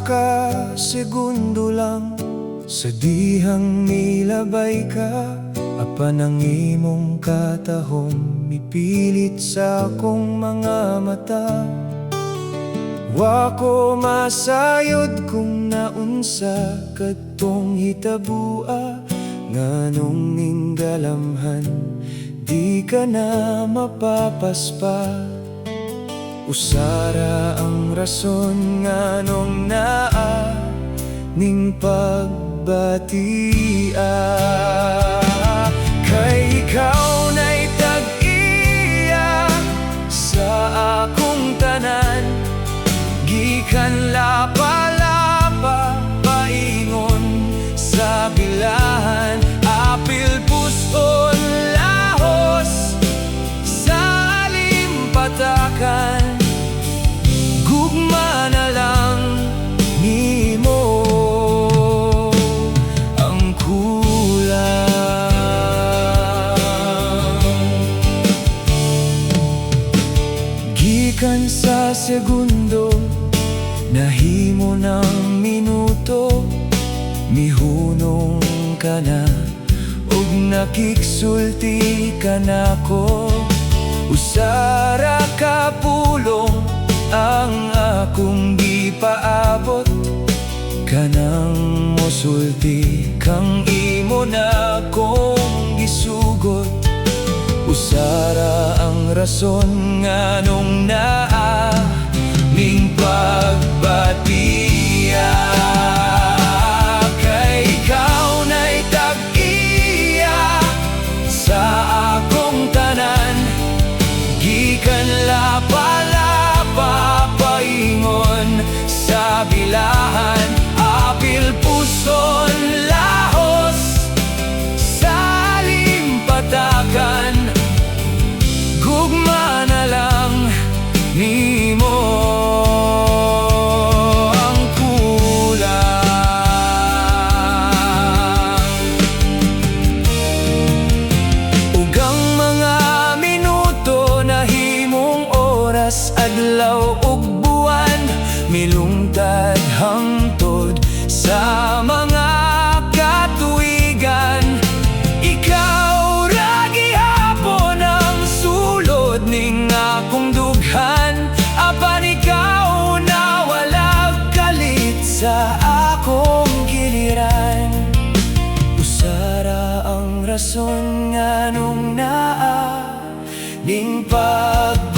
ka segundo lang, sa dihang milabay ka, apan ang imong katahom mipilit sa akong mga mata. Wa ko masayod kung naunsa kadtong hitabua, nganong ninggalamhan di ka na mapapaspa. Usara ang rason nganong naa ning pagbatia, kay ikaw na'y tag-iya sa akong tanan, gikan lapa-lapa paingon sa bilahan, apil puson lahos sa limpatakan. Gugma na lang nimo ang kulang. Gikan sa segundo, nahimo ng minuto, mihunong ka na ug nakiksulti ka nako. Usara ka pulong ang akong gipaabot, kanang mosulti kang imo na kong gisugot. Usara ang rason nganong naa ning pagbatia, kay ikaw na'y tag-iya sa akong tanan, gikan lapa-lapa paingon sa bilahan, apil puson lahos sa limpatakan. Gugma na lang nimo ang kulang. Ug ang mga minuto nahimong oras, adlaw ug buwan, milungtad hangtod sa mga katuigan. Ikaw ra gihapon ang sulod ning akong dughan, apan ikaw na walag kalit sa akong giliran. Usara ang rason nganong naa ning pag